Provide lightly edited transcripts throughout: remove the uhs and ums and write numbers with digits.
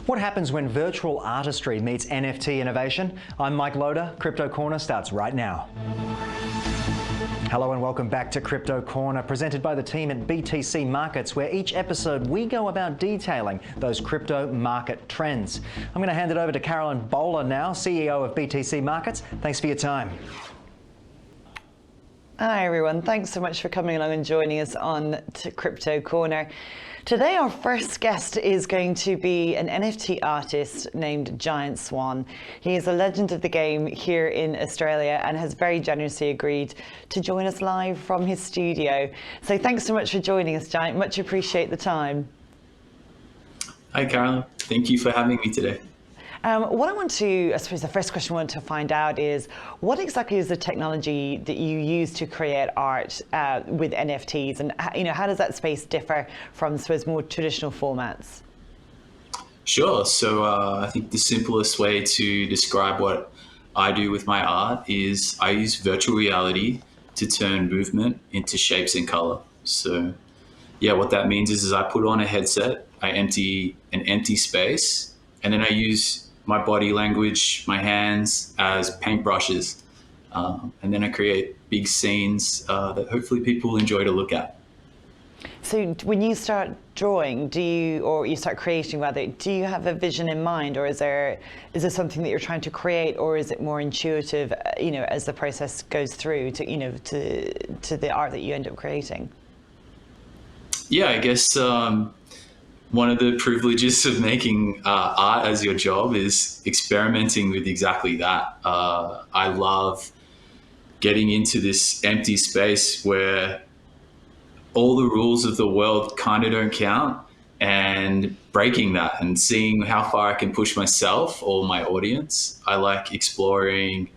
What happens when virtual artistry meets NFT innovation? I'm Mike Loader. Crypto Corner starts right now. Hello and welcome back to Crypto Corner, presented by the team at BTC Markets, where each episode we go about detailing those crypto market trends. I'm going to hand it over to Carolyn Bowler now, CEO of BTC Markets. Thanks for your time. Hi everyone, thanks so much for coming along and joining us on to Crypto Corner. Today our first guest is going to be an NFT artist named Giant Swan. He is a legend of the game here in Australia and has very generously agreed to join us live from his studio. So thanks so much for joining us, Giant. Much appreciate the time. Hi Carolyn, thank you for having me today. What I want to, I suppose the first question I want to find out is, what exactly is the technology that you use to create art with NFTs, and how does that space differ from, I suppose, more traditional formats? Sure, so I think the simplest way to describe what I do with my art is I use virtual reality to turn movement into shapes and color. So yeah, what that means is I put on a headset, I empty an empty space, and then I use my body language, my hands as paintbrushes. And then I create big scenes that hopefully people will enjoy to look at. So when you start drawing, or you start creating rather, do you have a vision in mind, or is there something that you're trying to create, or is it more intuitive, as the process goes through to the art that you end up creating? Yeah, I guess one of the privileges of making art as your job is experimenting with exactly that. I love getting into this empty space where all the rules of the world kind of don't count, and breaking that and seeing how far I can push myself or my audience. I like exploring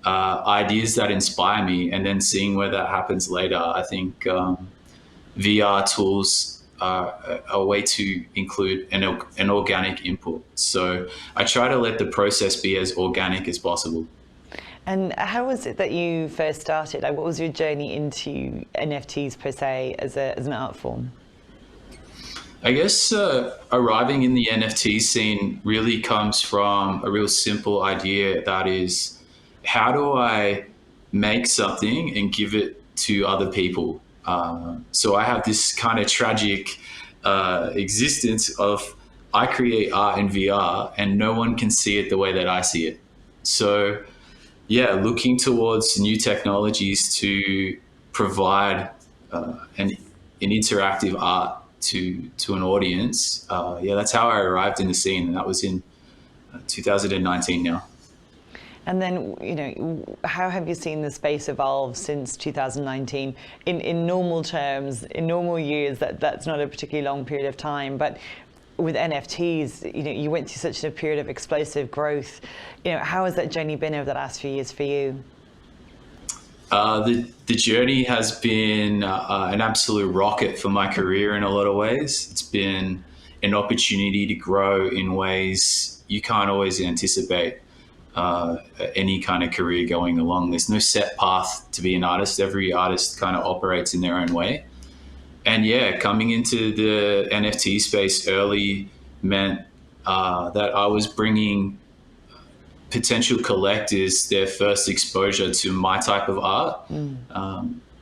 ideas that inspire me and then seeing where that happens later. I think VR tools are a way to include an organic input. So I try to let the process be as organic as possible. And how was it that you first started? Like, what was your journey into NFTs per se as an art form? I guess arriving in the NFT scene really comes from a real simple idea, that is, how do I make something and give it to other people? So I have this kind of tragic existence of I create art in VR and no one can see it the way that I see it. So yeah, looking towards new technologies to provide an interactive art to an audience. That's how I arrived in the scene, and that was in 2019 now. And then, how have you seen the space evolve since 2019? In normal terms, in normal years, that's not a particularly long period of time. But with NFTs, you went through such a period of explosive growth. How has that journey been over the last few years for you? The journey has been an absolute rocket for my career in a lot of ways. It's been an opportunity to grow in ways you can't always anticipate. Any kind of career going along. There's no set path to be an artist. Every artist kind of operates in their own way. And yeah, coming into the NFT space early meant that I was bringing potential collectors their first exposure to my type of art.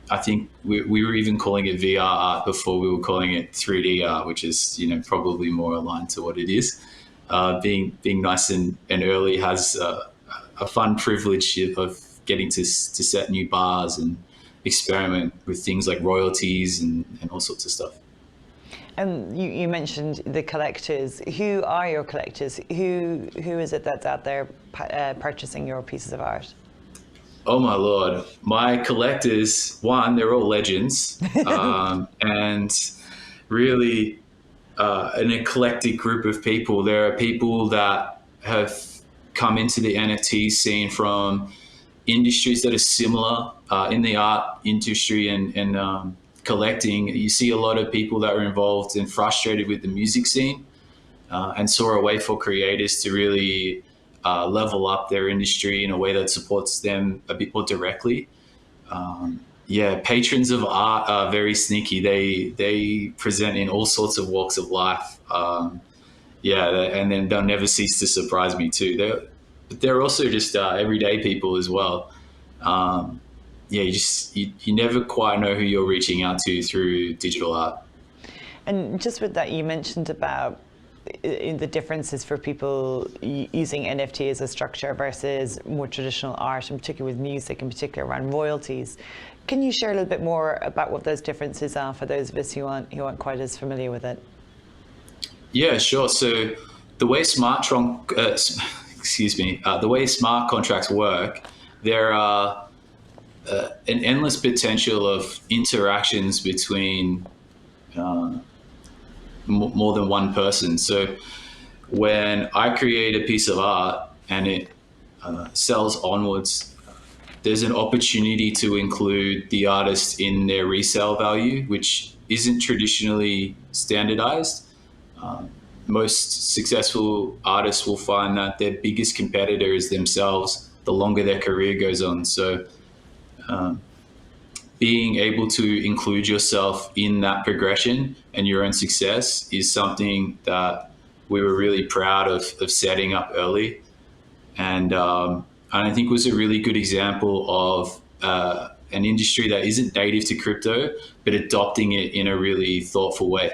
I think we were even calling it VR art before we were calling it 3D art, which is probably more aligned to what it is. Being nice and early has a fun privilege of getting to set new bars and experiment with things like royalties and all sorts of stuff. And you mentioned the collectors. Who are your collectors? Who is it that's out there purchasing your pieces of art? Oh my Lord. My collectors, one, they're all legends, and really an eclectic group of people. There are people that have come into the NFT scene from industries that are similar in the art industry and collecting. You see a lot of people that are involved and frustrated with the music scene and saw a way for creators to really level up their industry in a way that supports them a bit more directly. Patrons of art are very sneaky. They present in all sorts of walks of life. and then they'll never cease to surprise me too. They're also just everyday people as well. You never quite know who you're reaching out to through digital art. And just with that, you mentioned about the differences for people using NFT as a structure versus more traditional art, in particular with music, in particular around royalties. Can you share a little bit more about what those differences are for those of us who aren't quite as familiar with it? Yeah, sure. So the way smart contracts work, there are an endless potential of interactions between more than one person. So when I create a piece of art and it sells onwards, there's an opportunity to include the artist in their resale value, which isn't traditionally standardized. Most successful artists will find that their biggest competitor is themselves the longer their career goes on. So being able to include yourself in that progression and your own success is something that we were really proud of setting up early. And I think was a really good example of an industry that isn't native to crypto, but adopting it in a really thoughtful way.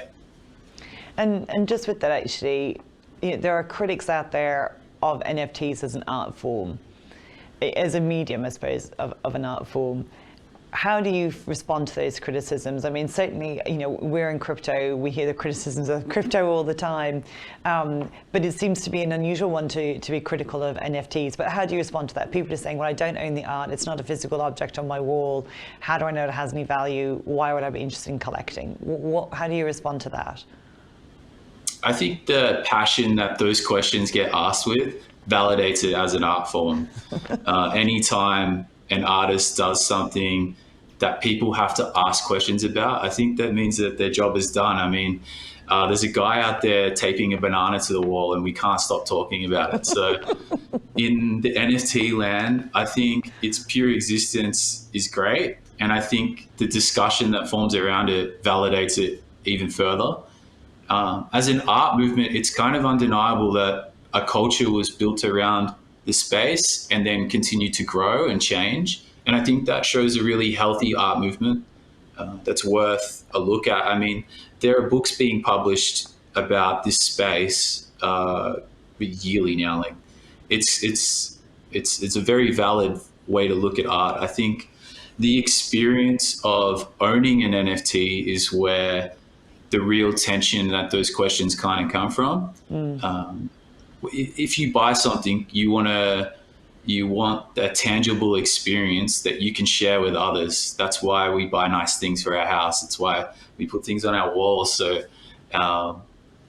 And just with that, actually, there are critics out there of NFTs as an art form, as a medium, I suppose, of an art form. How do you respond to those criticisms? I mean, certainly, we're in crypto, we hear the criticisms of crypto all the time, but it seems to be an unusual one to be critical of NFTs. But how do you respond to that? People are saying, well, I don't own the art, it's not a physical object on my wall. How do I know it has any value? Why would I be interested in collecting? How do you respond to that? I think the passion that those questions get asked with validates it as an art form. Anytime an artist does something that people have to ask questions about, I think that means that their job is done. I mean, there's a guy out there taping a banana to the wall and we can't stop talking about it. So in the NFT land, I think its pure existence is great. And I think the discussion that forms around it validates it even further. As an art movement, it's kind of undeniable that a culture was built around the space and then continued to grow and change. And I think that shows a really healthy art movement that's worth a look at. I mean, there are books being published about this space yearly now. Like, it's a very valid way to look at art. I think the experience of owning an NFT is where the real tension that those questions kind of come from. If you buy something, you want a tangible experience that you can share with others. That's why we buy nice things for our house. It's why we put things on our walls. So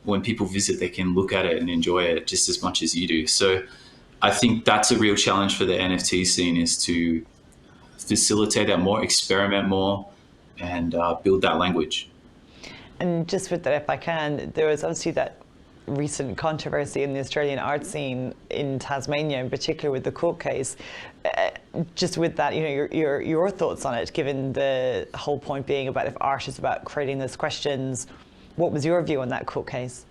when people visit, they can look at it and enjoy it just as much as you do. So I think that's a real challenge for the NFT scene, is to facilitate that more, experiment more, and build that language. And just with that, if I can, there was obviously that recent controversy in the Australian art scene in Tasmania, in particular with the court case. Just with that, your thoughts on it, given the whole point being about if art is about creating those questions. What was your view on that court case?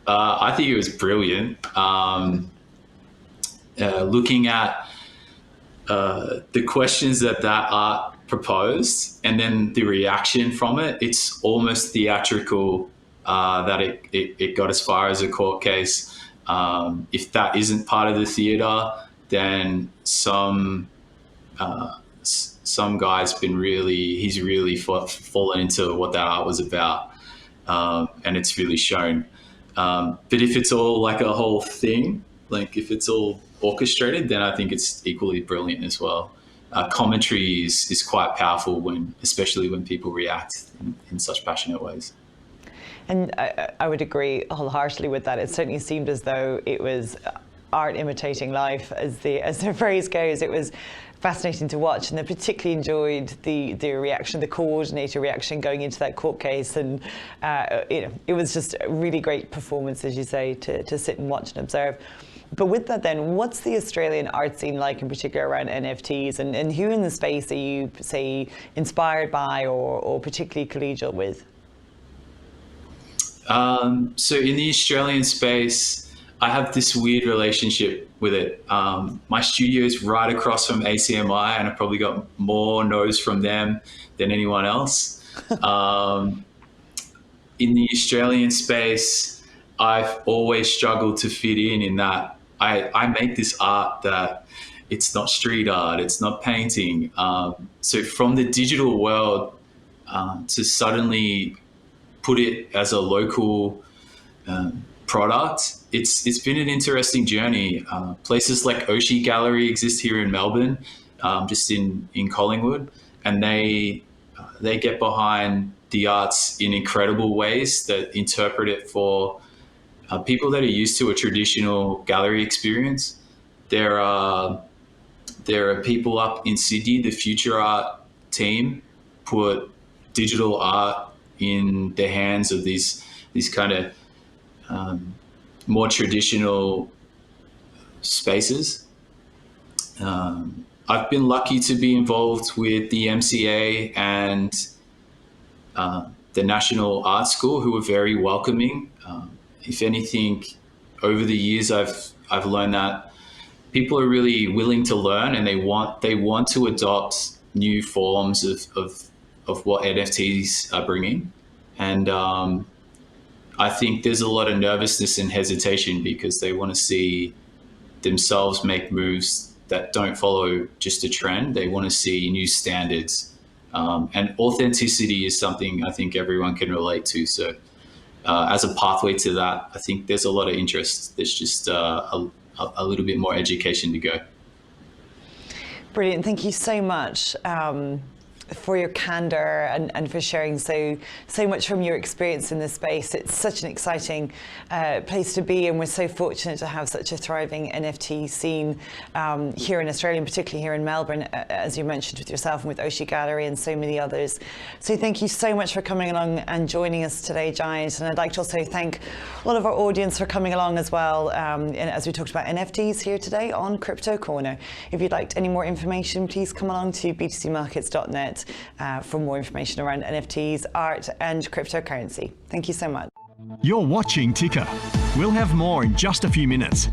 I think it was brilliant. Looking at the questions that art proposed and then the reaction from it, it's almost theatrical that it got as far as a court case. If that isn't part of the theater, then some guy's he's really fallen into what that art was about, and it's really shown. But if it's all like a whole thing, like if it's all orchestrated, then I think it's equally brilliant as well. Commentary is quite powerful especially when people react in such passionate ways. And I would agree wholeheartedly with that. It certainly seemed as though it was art imitating life, as the phrase goes. It was fascinating to watch, and I particularly enjoyed the reaction, the coordinator reaction going into that court case. And it was just a really great performance, as you say, to sit and watch and observe. But with that then, what's the Australian art scene like, in particular around NFTs, and who in the space are you, say, inspired by or particularly collegial with? So in the Australian space, I have this weird relationship with it. My studio is right across from ACMI, and I've probably got more no's from them than anyone else. In the Australian space, I've always struggled to fit in that I make this art that it's not street art, it's not painting. So from the digital world to suddenly put it as a local product, it's been an interesting journey. Places like Oshi Gallery exist here in Melbourne, just in Collingwood, and they get behind the arts in incredible ways that interpret it for people that are used to a traditional gallery experience. There are people up in Sydney, the Future Art team put digital art in the hands of these kind of more traditional spaces. I've been lucky to be involved with the MCA and the National Art School, who are very welcoming. If anything, over the years, I've learned that people are really willing to learn, and they want to adopt new forms of what NFTs are bringing. And I think there's a lot of nervousness and hesitation because they want to see themselves make moves that don't follow just a trend. They want to see new standards. And authenticity is something I think everyone can relate to. So as a pathway to that, I think there's a lot of interest. There's just a little bit more education to go. Brilliant. Thank you so much for your candor and for sharing so much from your experience in this space. It's such an exciting place to be, and we're so fortunate to have such a thriving NFT scene here in Australia, and particularly here in Melbourne, as you mentioned with yourself and with Oshi Gallery and so many others. So thank you so much for coming along and joining us today, Giant. And I'd like to also thank all of our audience for coming along as well, as we talked about NFTs here today on Crypto Corner. If you'd like any more information, please come along to btcmarkets.net for more information around NFTs, art and cryptocurrency. Thank you so much. You're watching Ticker. We'll have more in just a few minutes.